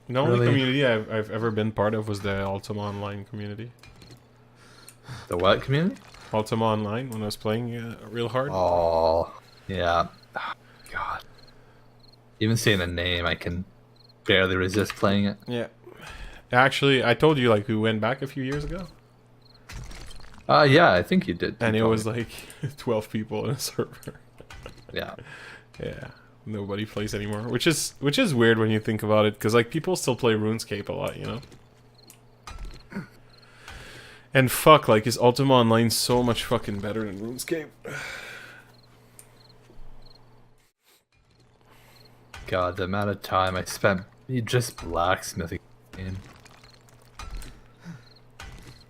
The only really. community I've ever been part of was the Ultima Online community. The what community? Ultima Online, when I was playing real hard. Oh, yeah. God. Even seeing the name, I can barely resist playing it. Yeah. Actually, I told you, like, we went back a few years ago. Yeah, I think you did. You And it told me. was like 12 people in a server. Yeah. Yeah. Nobody plays anymore. Which is weird when you think about it, because, like, people still play RuneScape a lot, you know? And fuck, like, is Ultima Online so much fucking better than RuneScape? God, the amount of time I spent just blacksmithing. Game.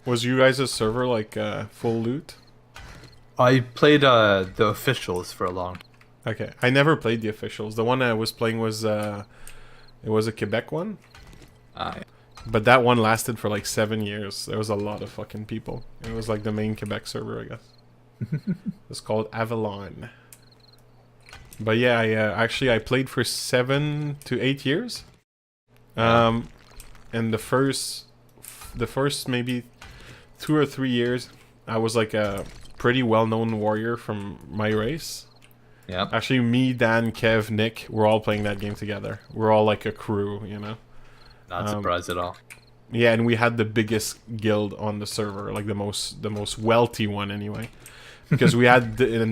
Was you guys a server, like, full loot? I played the officials for a long time. Okay, I never played the officials. The one I was playing was, it was a Quebec one. Uh, But that one lasted for like 7 years. There was a lot of fucking people. It was like the main Quebec server, I guess. It's called Avalon. But yeah, I played for 7 to 8 years. And the first maybe 2 or 3 years, I was like a pretty well-known warrior from my race. yeah. Actually, me, Dan, Kev, Nick, we're all playing that game together. We're all like a crew, you know. Not surprised at all. Yeah, and we had the biggest guild on the server, like the most wealthy one anyway, because we had the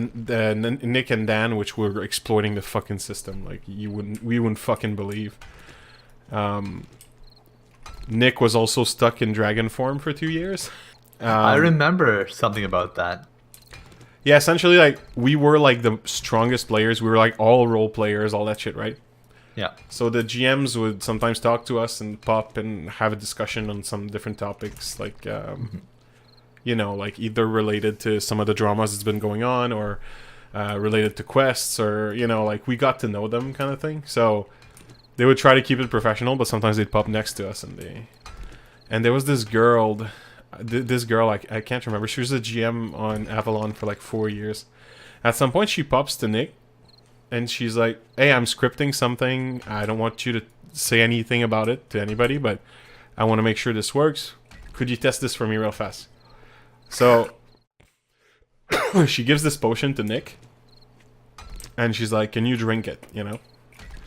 Nick and Dan, which were exploiting the fucking system. Like we wouldn't fucking believe. Nick was also stuck in dragon form for 2 years. I remember something about that. Yeah, essentially, like we were like the strongest players. We were like all role players, all that shit, right? Yeah. So the GMs would sometimes talk to us and pop and have a discussion on some different topics, like like either related to some of the dramas that's been going on, or related to quests, or like we got to know them, kind of thing. So they would try to keep it professional, but sometimes they'd pop next to us, and there was this girl. This girl, I can't remember. She was a GM on Avalon for like 4 years. At some point, she pops to Nick. And she's like, hey, I'm scripting something. I don't want you to say anything about it to anybody, but I want to make sure this works. Could you test this for me real fast? So she gives this potion to Nick. And she's like, can you drink it,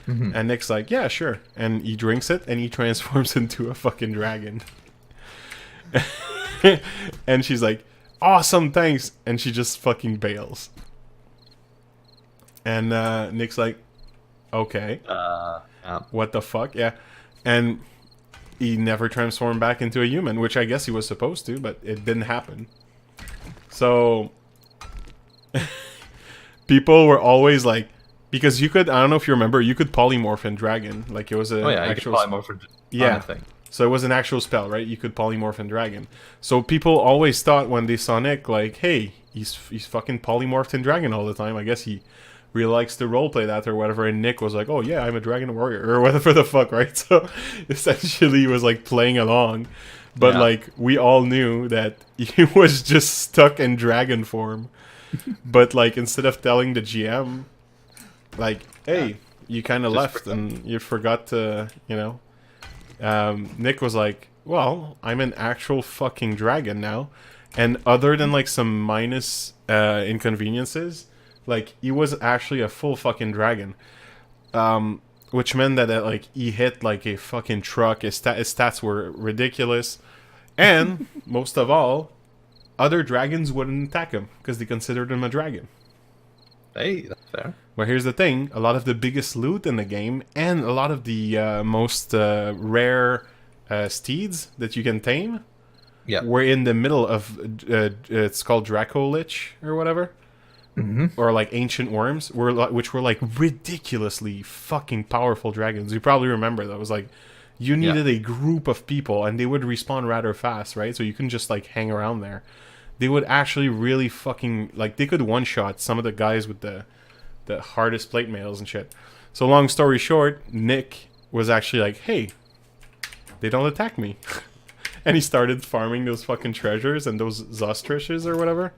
And Nick's like, yeah, sure. And he drinks it, and he transforms into a fucking dragon. And she's like, awesome, thanks. And she just fucking bails. And Nick's like, okay, Yeah. what the fuck? Yeah. And he never transformed back into a human, which I guess he was supposed to, but it didn't happen. So people were always like, because you could, I don't know if you remember, you could polymorph in dragon. Like it was an Oh yeah, you can actual polymorph for yeah. anything. So it was an actual spell, right? You could polymorph in dragon. So people always thought when they saw Nick, like, hey, he's fucking polymorphed in dragon all the time. I guess he really likes to roleplay that or whatever. And Nick was like, oh yeah, I'm a dragon warrior or whatever the fuck, right? So essentially he was like playing along. But Yeah. like we all knew that he was just stuck in dragon form. But like instead of telling the GM, like, hey, you kind of left and you forgot to, Nick was like, well, I'm an actual fucking dragon now. And other than like some minus inconveniences, like he was actually a full fucking dragon. Which meant that like he hit like a fucking truck. His stats were ridiculous. And most of all, other dragons wouldn't attack him because they considered him a dragon. Hey, that's fair. But here's the thing, a lot of the biggest loot in the game and a lot of the most rare steeds that you can tame Yeah. were in the middle of, it's called Draco Lich or whatever. Or like Ancient Worms, which were like ridiculously fucking powerful dragons. You probably remember that. It was like, you needed a group of people and they would respawn rather fast, right? So you couldn't just like hang around there. They would actually really fucking, like they could one-shot some of the guys with the hardest plate mails and shit. So long story short, Nick was actually like, hey, they don't attack me. And he started farming those fucking treasures and those Zostriches or whatever.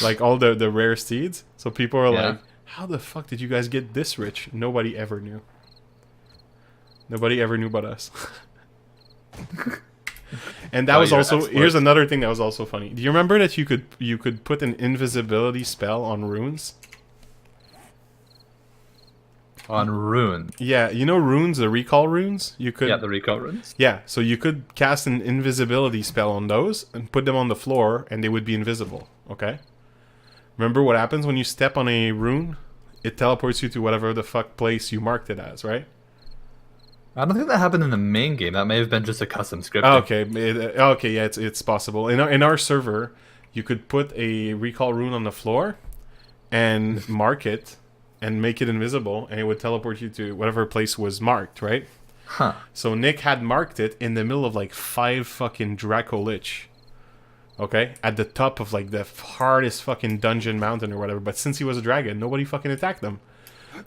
Like all the rare steeds. So people are like, how the fuck did you guys get this rich? Nobody ever knew. Nobody ever knew but us. And that Oh, was you're also, expert. here's another thing that was also funny. Do you remember that you could put an invisibility spell on runes? On rune. Yeah, you know runes, the recall runes? You could Yeah, the recall runes. Yeah, so you could cast an invisibility spell on those and put them on the floor and they would be invisible, okay? Remember what happens when you step on a rune? It teleports you to whatever the fuck place you marked it as, right? I don't think that happened in the main game. That may have been just a custom script. Okay, okay, yeah, it's possible. In our server, you could put a recall rune on the floor and mark it and make it invisible, and it would teleport you to whatever place was marked, right? Huh. So Nick had marked it in the middle of like 5 fucking Draco Lich. Okay? At the top of like the hardest fucking dungeon mountain or whatever. But since he was a dragon, nobody fucking attacked him.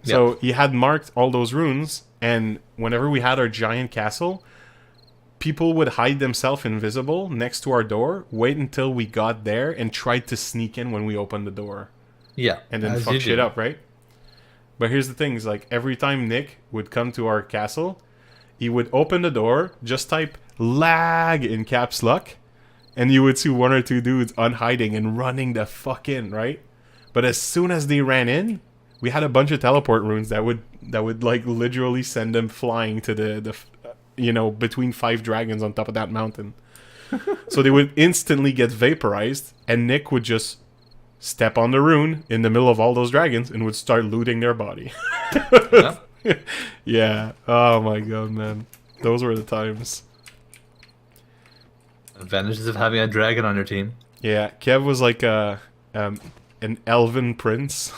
So he had marked all those runes, and whenever we had our giant castle, people would hide themselves invisible next to our door, wait until we got there, and tried to sneak in when we opened the door. Yeah. And then as fuck you shit do. up, right? But here's the thing, is like every time Nick would come to our castle, he would open the door, just type lag in caps lock, and you would see 1 or 2 dudes unhiding and running the fuck in, right? But as soon as they ran in, we had a bunch of teleport runes that would like literally send them flying to the you know, between 5 dragons on top of that mountain. So they would instantly get vaporized, and Nick would just step on the rune in the middle of all those dragons and would start looting their body. Yeah. Yeah. Oh my god, man. Those were the times. Advantages of having a dragon on your team. Yeah, Kev was like an elven prince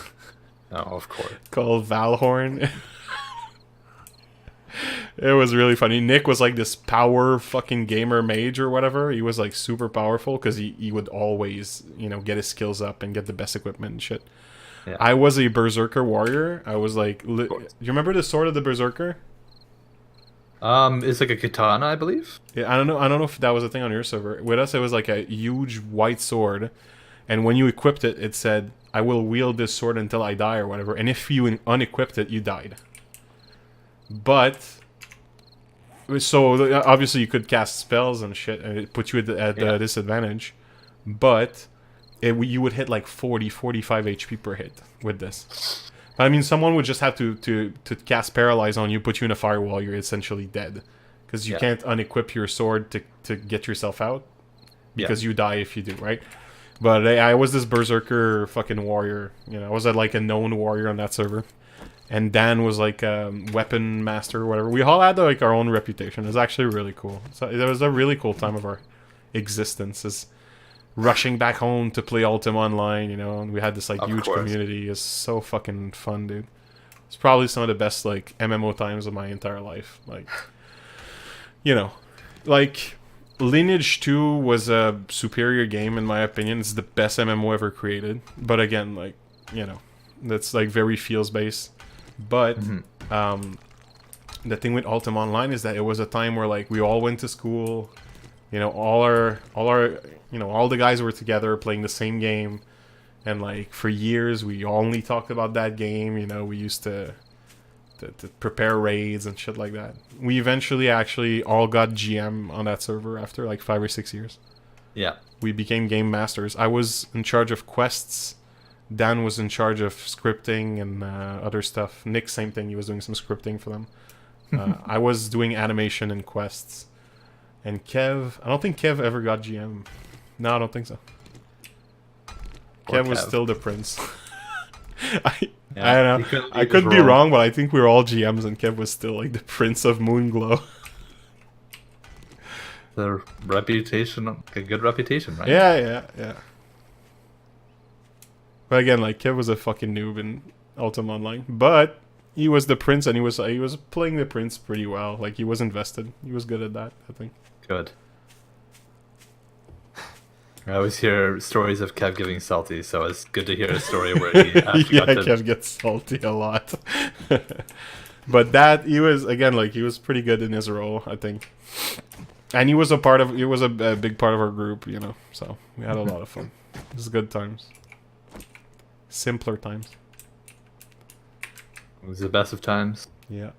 Oh, of course. called Valhorn. It was really funny. Nick was like this power fucking gamer mage or whatever. He was like super powerful because he would always, you know, get his skills up and get the best equipment and shit. Yeah. I was a berserker warrior. I was like, you remember the sword of the berserker? It's like a katana, I believe. Yeah, I don't know if that was a thing on your server. With us, it was like a huge white sword, and when you equipped it, it said, "I will wield this sword until I die" or whatever. And if you unequipped it, you died. But so obviously you could cast spells and shit, and it put you at a disadvantage. But you would hit like 40, 45 HP per hit with this. I mean, someone would just have to cast Paralyze on you, put you in a firewall, you're essentially dead. Because you can't unequip your sword to get yourself out. Because you die if you do, right? But I was this berserker fucking warrior. You know, I was like a known warrior on that server. And Dan was like a weapon master or whatever. We all had like our own reputation. It was actually really cool. So it was a really cool time of our existence. Is rushing back home to play Ultima Online, you know, and we had this like huge community. It's so fucking fun, dude. It's probably some of the best like MMO times of my entire life. Like, you know, like Lineage 2 was a superior game in my opinion. It's the best MMO ever created. But again, like, you know, that's like very feels based. But the thing with Ultima Online is that it was a time where like we all went to school, you know, all our you know, all the guys were together playing the same game, and like for years we only talked about that game. You know, we used to prepare raids and shit like that. We eventually actually all got GM on that server after like 5 or 6 years. Yeah. We became game masters. I was in charge of quests. Dan was in charge of scripting and other stuff. Nick, same thing. He was doing some scripting for them. I was doing animation and quests. And Kev, I don't think Kev ever got GM. No, I don't think so. Kev was still the prince. I don't know. I could be wrong, but I think we were all GMs and Kev was still like the prince of Moonglow. The reputation, a good reputation, right? Yeah. But again, like Kev was a fucking noob in Ultima Online, but he was the prince, and he was playing the prince pretty well. Like he was invested. He was good at that, I think. Good. I always hear stories of Kev getting salty, so it's good to hear a story where he actually got to... Kev gets salty a lot. But that, he was, again, like, he was pretty good in his role, I think. And he was a big part of our group, you know, so we had a lot of fun. It was good times. Simpler times. It was the best of times. Yeah.